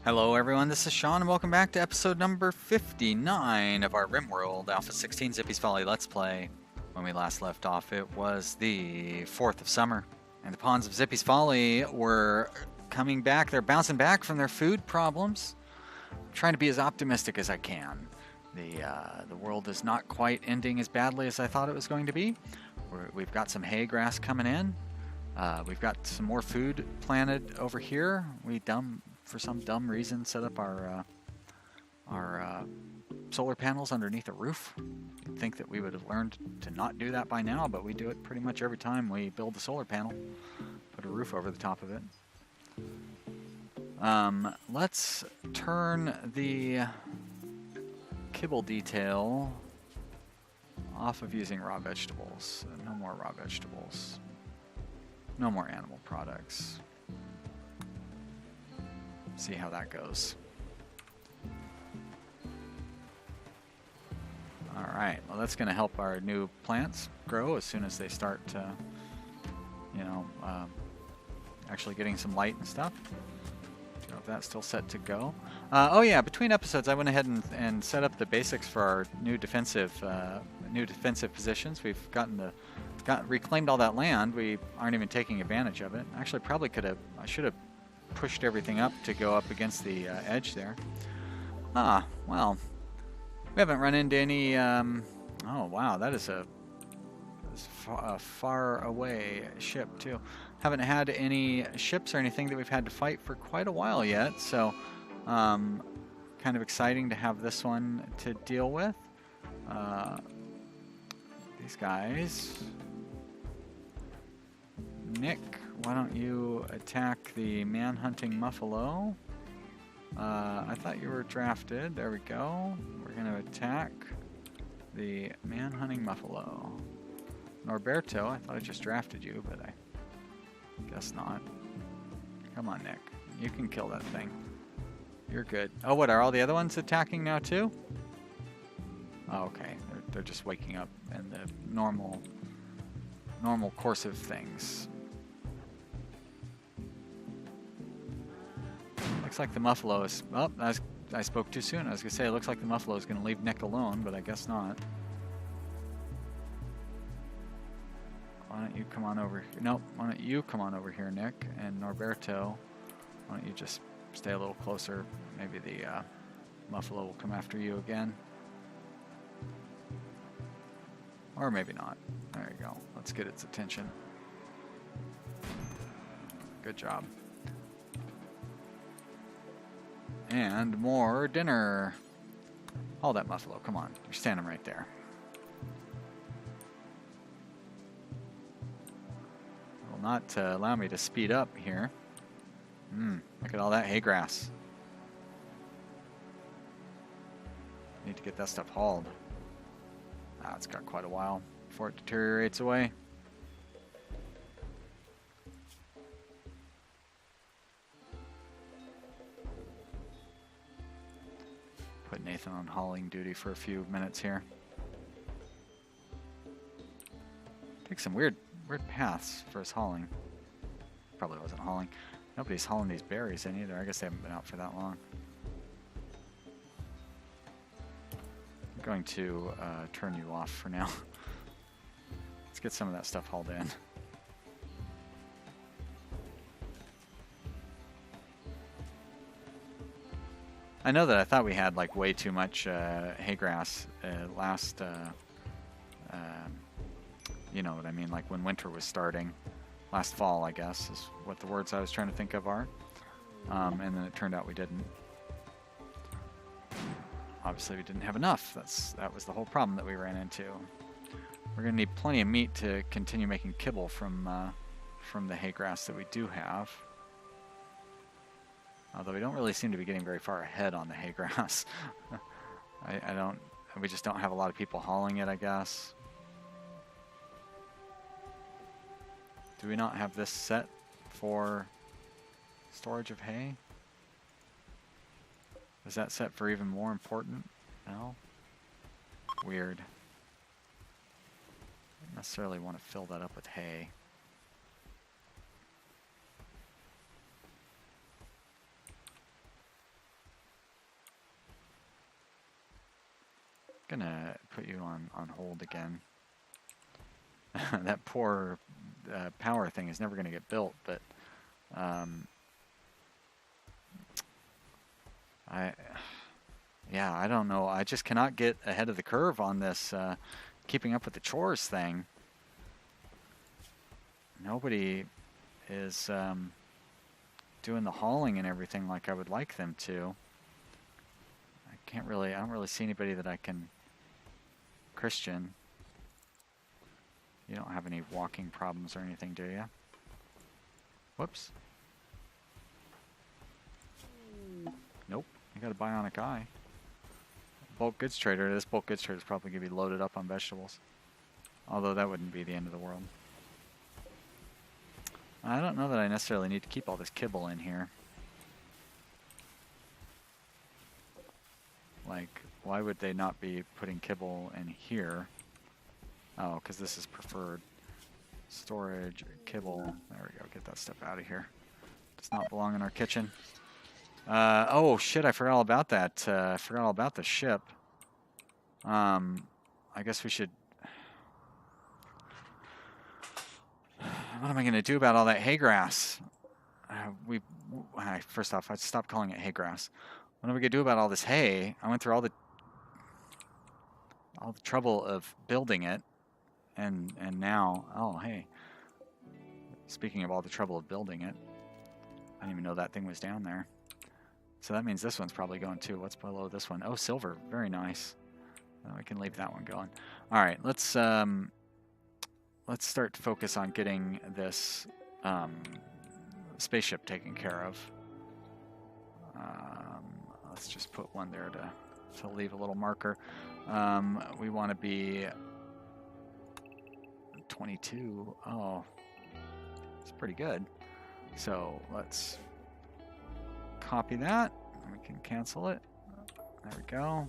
Hello everyone, this is Sean and welcome back to episode number 59 of our Rimworld A16 Zippy's Folly Let's Play. When we last left off, it was the 4th of summer, and the pawns of Zippy's Folly were coming back. They're bouncing back from their food problems. I'm trying to be as optimistic as I can. The world is not quite ending as badly as I thought it was going to be. We've got some hay grass coming in. We've got some more food planted over here. For some dumb reason, set up our solar panels underneath the roof. You'd think that we would have learned to not do that by now, but we do it pretty much every time we build a solar panel. Put a roof over the top of it. Let's turn the kibble detail off of using raw vegetables. No more raw vegetables. No more animal products. See how that goes. Alright, well that's going to help our new plants grow as soon as they start to, actually getting some light and stuff. So if that's still set to go. Oh yeah, between episodes I went ahead and set up the basics for our new defensive positions. We've reclaimed all that land. We aren't even taking advantage of it. Actually, I should have pushed everything up to go up against the edge there. Well, we haven't run into any, oh wow, that is a far away ship too. Haven't had any ships or anything that we've had to fight for quite a while yet, so kind of exciting to have this one to deal with. These guys. Nick, why don't you attack the man-hunting muffalo? I thought you were drafted. There we go. We're going to attack the man-hunting muffalo. Norberto, I thought I just drafted you, but I guess not. Come on, Nick. You can kill that thing. You're good. Oh, what, are all the other ones attacking now too? Oh, okay. They're just waking up in the normal course of things. Looks like the muffalo is... Oh, I spoke too soon. I was going to say, it looks like the muffalo is going to leave Nick alone, but I guess not. Why don't you come on over here? Nope, why don't you come on over here, Nick? And Norberto, why don't you just stay a little closer? Maybe the muffalo will come after you again. Or maybe not. There you go. Let's get its attention. Good job. And more dinner. Hold that muffalo. Come on. You're standing right there. It will not allow me to speed up here. Look at all that hay grass. Need to get that stuff hauled. It's got quite a while before it deteriorates away. Put Nathan on hauling duty for a few minutes here. Take some weird paths for his hauling. Probably wasn't hauling. Nobody's hauling these berries in either. I guess they haven't been out for that long. I'm going to turn you off for now. Let's get some of that stuff hauled in. I know that I thought we had like way too much hay grass last, you know what I mean, like when winter was starting. Last fall, I guess, is what the words I was trying to think of are. And then it turned out we didn't. Obviously we didn't have enough. That was the whole problem that we ran into. We're going to need plenty of meat to continue making kibble from the hay grass that we do have. Although we don't really seem to be getting very far ahead on the hay grass. We just don't have a lot of people hauling it, I guess. Do we not have this set for storage of hay? Is that set for even more important? No? Weird. I don't necessarily want to fill that up with hay. Gonna put you on hold again. That poor power thing is never gonna get built, but yeah, I don't know. I just cannot get ahead of the curve on this keeping up with the chores thing. Nobody is doing the hauling and everything like I would like them to. I don't really see anybody that I can Christian. You don't have any walking problems or anything, do you? Whoops. Nope. You got a bionic eye. Bulk goods trader. This bulk goods trader is probably going to be loaded up on vegetables. Although that wouldn't be the end of the world. I don't know that I necessarily need to keep all this kibble in here. Like, why would they not be putting kibble in here? Oh, because this is preferred. Storage, kibble. There we go. Get that stuff out of here. Does not belong in our kitchen. Oh, shit. I forgot all about that. I forgot all about the ship. I guess we should... What am I going to do about all that hay grass? First off, I'd stop calling it hay grass. What am I going to do about all this hay? I went through all the trouble of building it, and now, oh, hey. Speaking of all the trouble of building it, I didn't even know that thing was down there. So that means this one's probably going too. What's below this one? Oh, silver. Very nice. We can leave that one going. All right, let's start to focus on getting this spaceship taken care of. Let's just put one there to leave a little marker. We want to be 22. Oh, it's pretty good. So let's copy that. We can cancel it. There we go.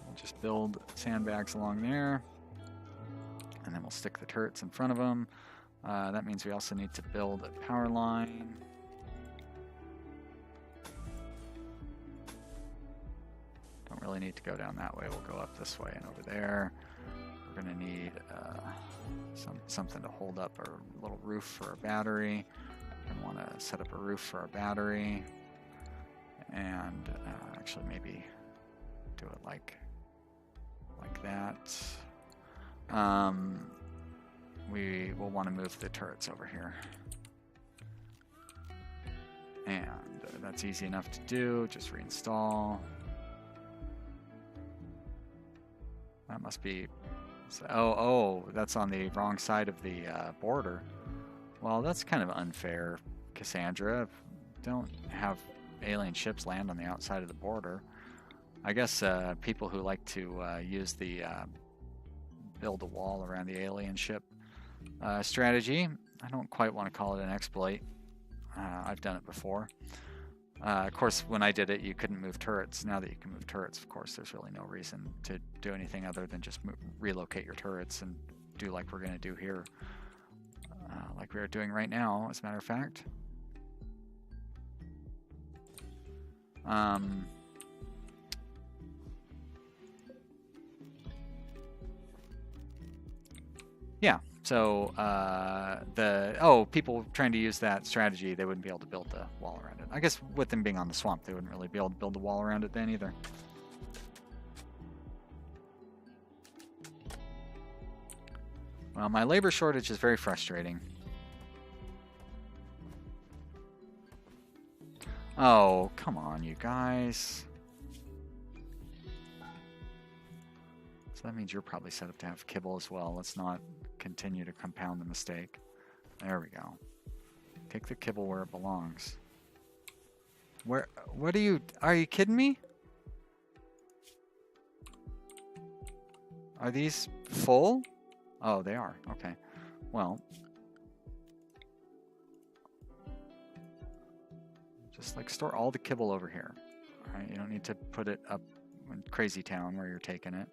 We'll just build sandbags along there. And then we'll stick the turrets in front of them. That means we also need to build a power line. Don't really need to go down that way. We'll go up this way and over there. We're going to need something to hold up our little roof for our battery. We're going to want to set up a roof for our battery. And actually maybe do it like that. We will want to move the turrets over here. And that's easy enough to do. Just reinstall. That must be... Oh, that's on the wrong side of the border. Well, that's kind of unfair, Cassandra. Don't have alien ships land on the outside of the border. I guess people who like to use the build a wall around the alien ship strategy. I don't quite want to call it an exploit. I've done it before. Of course, when I did it, you couldn't move turrets. Now that you can move turrets, of course, there's really no reason to do anything other than just relocate your turrets and do like we're going to do here. Like we are doing right now, as a matter of fact. Yeah, so people trying to use that strategy, they wouldn't be able to build the wall around it. I guess with them being on the swamp, they wouldn't really be able to build the wall around it then either. Well, my labor shortage is very frustrating. Oh, come on, you guys. So that means you're probably set up to have kibble as well. Let's not continue to compound the mistake. There we go. Take the kibble where it belongs. What are you kidding me? Are these full? Oh, they are. Okay. Well, just like store all the kibble over here. All right, you don't need to put it up in Crazy Town where you're taking it.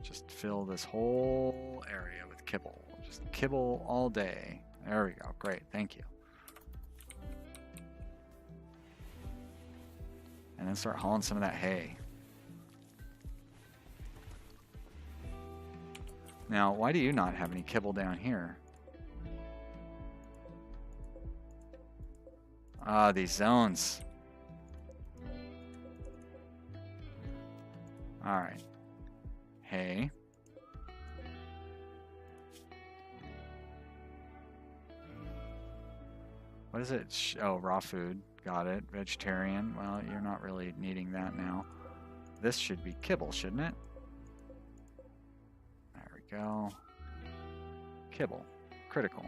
Just fill this whole area with kibble. Just kibble all day. There we go. Great. Thank you. And then start hauling some of that hay. Now, why do you not have any kibble down here? Ah, these zones. Alright. Hay. What is it? Oh, raw food. Got it. Vegetarian. Well, you're not really needing that now. This should be kibble, shouldn't it? There we go. Kibble. Critical.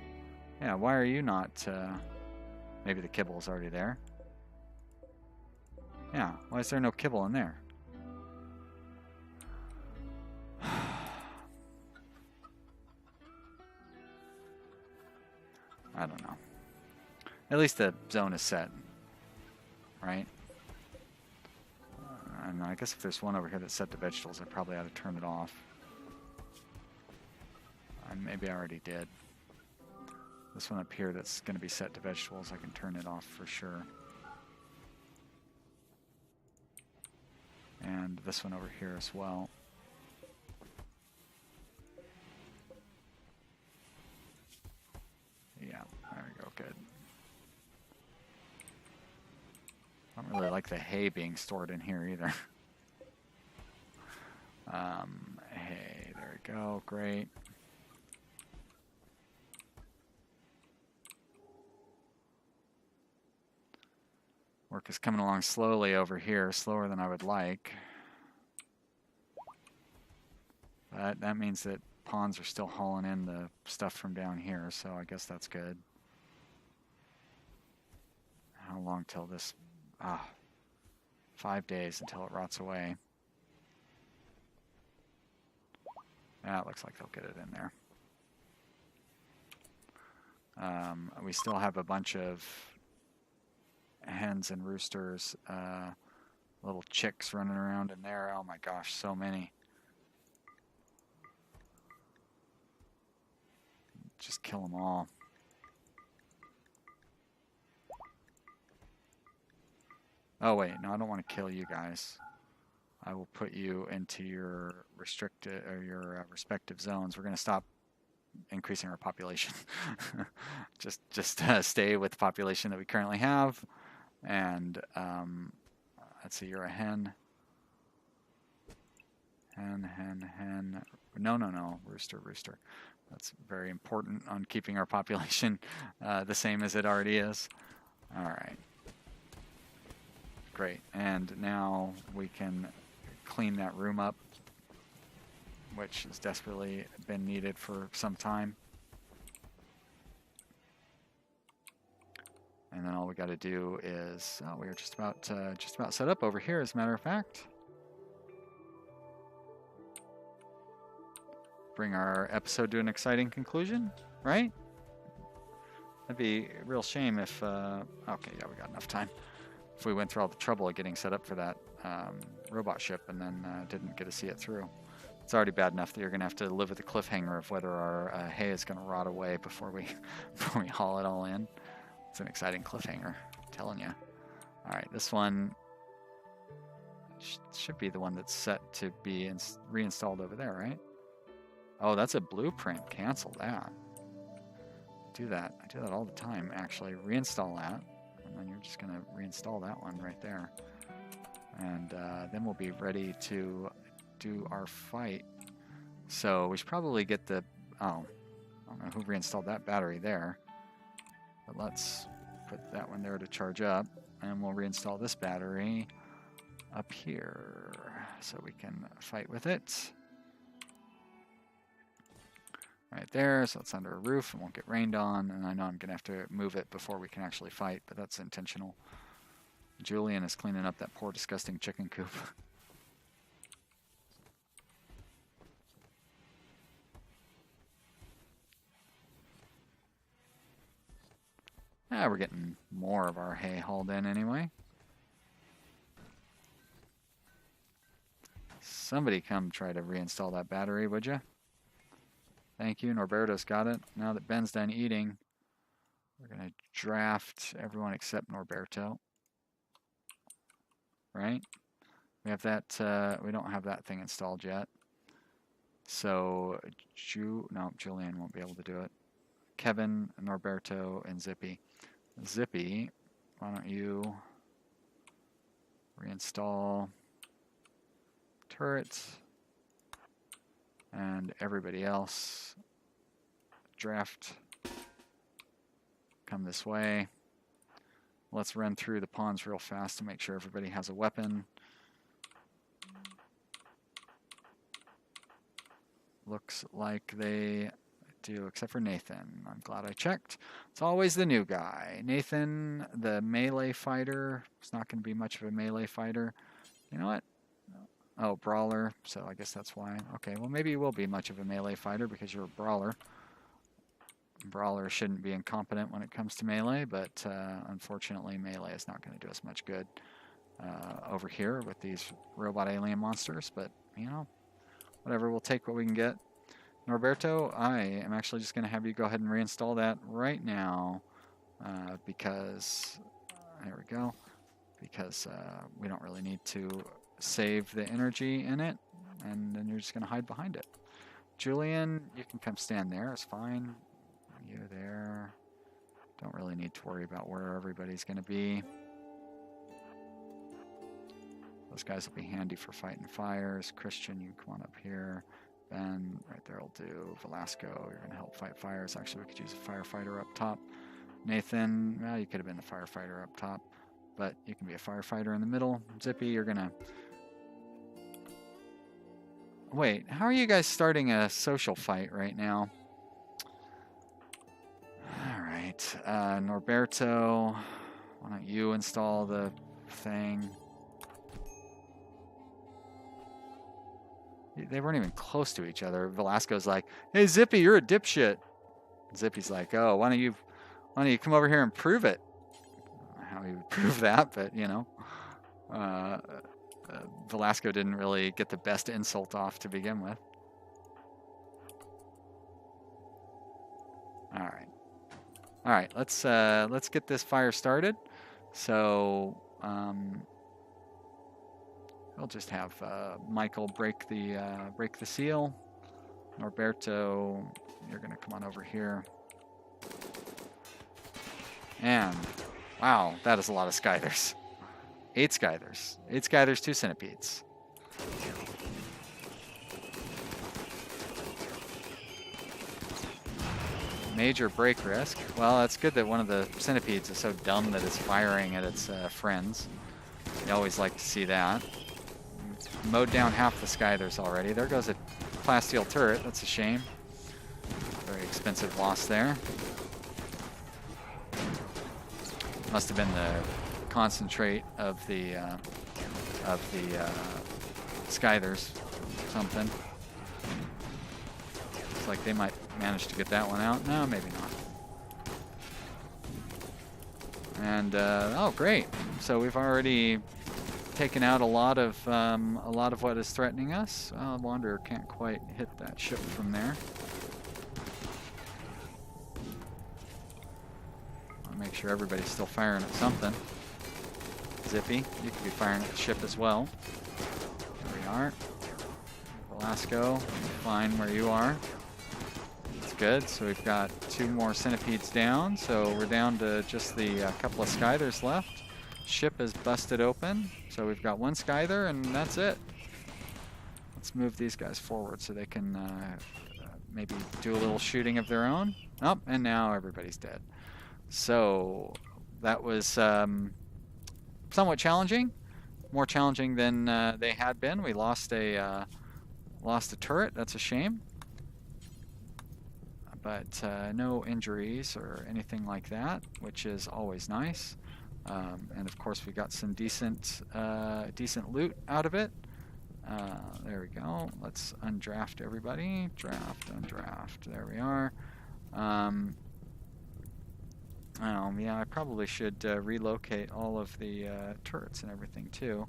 Yeah, why are you not... maybe the kibble is already there. Yeah, why is there no kibble in there? I don't know. At least the zone is set, right? And I guess if there's one over here that's set to vegetables, I probably ought to turn it off. And maybe I already did. This one up here that's going to be set to vegetables, I can turn it off for sure. And this one over here as well. Yeah, there we go, good. I don't really like the hay being stored in here either. Hay, there we go, great. Work is coming along slowly over here, slower than I would like. But that means that ponds are still hauling in the stuff from down here, so I guess that's good. How long till this... 5 days until it rots away. Yeah, it looks like they'll get it in there. We still have a bunch of hens and roosters, little chicks running around in there. Oh my gosh, so many. Just kill them all. Oh wait, no, I don't want to kill you guys. I will put you into your restricted or your respective zones. We're going to stop increasing our population. just stay with the population that we currently have. And let's see, you're a hen. Hen. No. Rooster. That's very important on keeping our population the same as it already is. All right. Great. And now we can clean that room up, which has desperately been needed for some time. And then all we got to do is, oh, we're just about set up over here, as a matter of fact. Bring our episode to an exciting conclusion, right? That'd be a real shame if, okay, yeah, we got enough time. If we went through all the trouble of getting set up for that robot ship and then didn't get to see it through. It's already bad enough that you're going to have to live with the cliffhanger of whether our hay is going to rot away before we haul it all in. It's an exciting cliffhanger, I'm telling you. All right, this one should be the one that's set to be reinstalled over there, right? Oh, that's a blueprint. Cancel that. Do that. I do that all the time, actually. Reinstall that. And then you're just going to reinstall that one right there. And then we'll be ready to do our fight. So we should probably get the... Oh, I don't know who reinstalled that battery there. But let's put that one there to charge up. And we'll reinstall this battery up here so we can fight with it. Right there, so it's under a roof and won't get rained on, and I know I'm going to have to move it before we can actually fight, but that's intentional. Julian is cleaning up that poor, disgusting chicken coop. We're getting more of our hay hauled in anyway. Somebody come try to reinstall that battery, would you? Thank you. Norberto's got it. Now that Ben's done eating, we're going to draft everyone except Norberto. Right? We have that. We don't have that thing installed yet. So, no, Julian won't be able to do it. Kevin, Norberto, and Zippy. Zippy, why don't you reinstall turrets, and everybody else draft, come this way. Let's run through the pawns real fast to make sure everybody has a weapon. Looks like they do, except for Nathan. I'm glad I checked. It's always the new guy. Nathan, the melee fighter, is not going to be much of a melee fighter. You know what? Oh, brawler, so I guess that's why. Okay, well maybe you will be much of a melee fighter because you're a brawler. Brawler shouldn't be incompetent when it comes to melee, but unfortunately melee is not going to do us much good over here with these robot alien monsters, but you know, whatever, we'll take what we can get. Norberto, I am actually just going to have you go ahead and reinstall that right now because, there we go, because we don't really need to save the energy in it, and then you're just going to hide behind it. Julian, you can come stand there, it's fine. You there. Don't really need to worry about where everybody's going to be. Those guys will be handy for fighting fires. Christian, you come on up here. Ben, right there will do. Velasco, you're going to help fight fires. Actually, we could use a firefighter up top. Nathan, well, you could have been the firefighter up top, but you can be a firefighter in the middle. Zippy, you're going to... Wait, how are you guys starting a social fight right now? Alright, Norberto, why don't you install the thing? They weren't even close to each other. Velasco's like, hey Zippy, you're a dipshit. Zippy's like, oh, why don't you come over here and prove it? I don't know how he would prove that, but you know. Velasco didn't really get the best insult off to begin with. All right, let's get this fire started. So we'll just have Michael break the seal. Norberto, you're gonna come on over here. And wow, that is a lot of Scythers. 8 Scythers. 8 Scythers, 2 centipedes. Major break risk. Well, it's good that one of the centipedes is so dumb that it's firing at its friends. You always like to see that. Mowed down half the Scythers already. There goes a plasteel turret. That's a shame. Very expensive loss there. Must have been the concentrate of the Scythers. Something. Looks like they might manage to get that one out. No, maybe not. And oh, great! So we've already taken out a lot of what is threatening us. Wanderer can't quite hit that ship from there. I'll make sure everybody's still firing at something. Zippy, you could be firing at the ship as well. There we are. Velasco, fine where you are. Good, so we've got 2 more centipedes down, so we're down to just the couple of Scythers left. Ship is busted open, so we've got 1 Scyther and that's it. Let's move these guys forward so they can maybe do a little shooting of their own. Oh, and now everybody's dead. So that was somewhat challenging, more challenging than they had been. We lost a turret, that's a shame. But no injuries or anything like that, which is always nice. And of course we got some decent loot out of it. There we go. Let's undraft everybody. Draft, undraft. There we are. Yeah, I probably should relocate all of the turrets and everything too.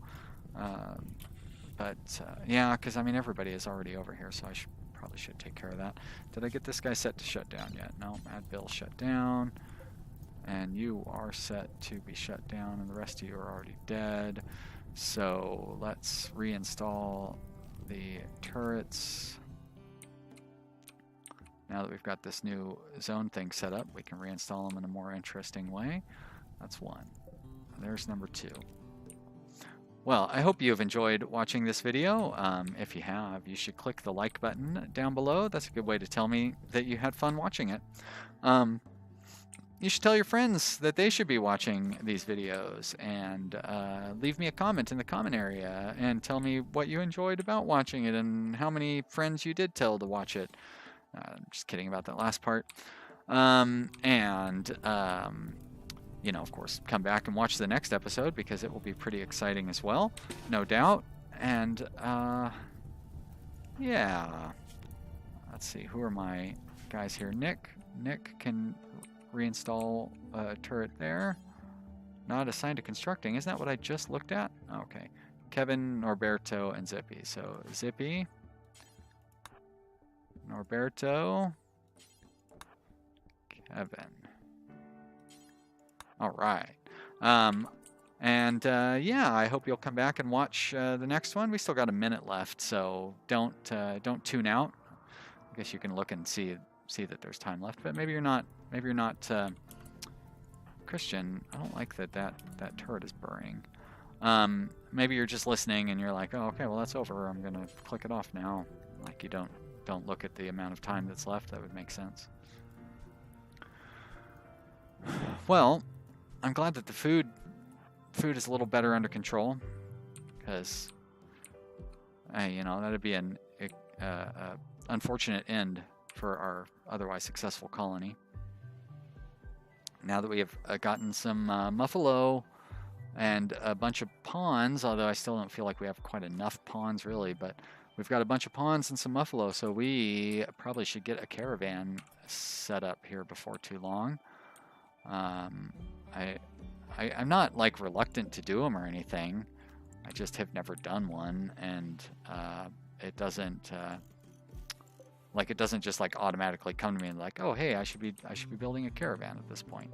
Yeah, because I mean everybody is already over here, so I probably should take care of that. Did I get this guy set to shut down yet? No, Mad Bill shut down. And you are set to be shut down, and the rest of you are already dead. So let's reinstall the turrets. Now that we've got this new zone thing set up, we can reinstall them in a more interesting way. That's one. There's number 2. Well, I hope you've enjoyed watching this video. If you have, you should click the like button down below. That's a good way to tell me that you had fun watching it. You should tell your friends that they should be watching these videos, and leave me a comment in the comment area and tell me what you enjoyed about watching it and how many friends you did tell to watch it. I'm just kidding about that last part. You know, of course, come back and watch the next episode because it will be pretty exciting as well, no doubt. And yeah, let's see, who are my guys here? Nick can reinstall a turret there. Not assigned to constructing. Isn't that what I just looked at? Okay. Kevin, Norberto, and Zippy. So Zippy, Norberto, Kevin. All right. Yeah, I hope you'll come back and watch the next one. We still got a minute left, so don't tune out. I guess you can look and see that there's time left, but maybe you're not Christian. I don't like that turret is burning. Maybe you're just listening and you're like, oh, okay, well that's over. I'm gonna click it off now. Like you don't look at the amount of time that's left. That would make sense. Well, I'm glad that the food is a little better under control, because you know, that'd be an unfortunate end for our otherwise successful colony. Now that we have gotten some muffalo and a bunch of pawns, although I still don't feel like we have quite enough pawns really, but we've got a bunch of pawns and some muffalo, so we probably should get a caravan set up here before too long. I'm not like reluctant to do them or anything. I just have never done one, and it doesn't just like automatically come to me and like, oh hey, I should be building a caravan at this point.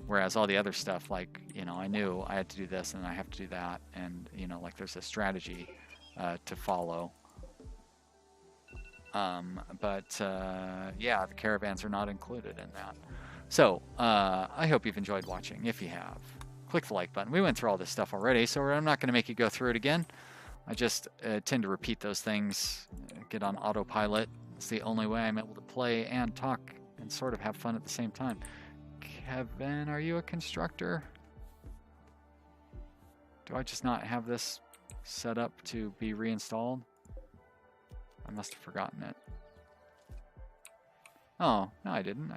Whereas all the other stuff, like, you know, I knew I had to do this and I have to do that, and you know, like there's a strategy to follow. Yeah, the caravans are not included in that. So, I hope you've enjoyed watching. If you have, click the like button. We went through all this stuff already, so I'm not going to make you go through it again. I just tend to repeat those things, get on autopilot. It's the only way I'm able to play and talk and sort of have fun at the same time. Kevin, are you a constructor? Do I just not have this set up to be reinstalled? I must have forgotten it. Oh, no, I didn't.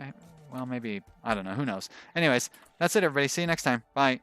Well, maybe, I don't know. Who knows? Anyways, that's it, everybody. See you next time. Bye.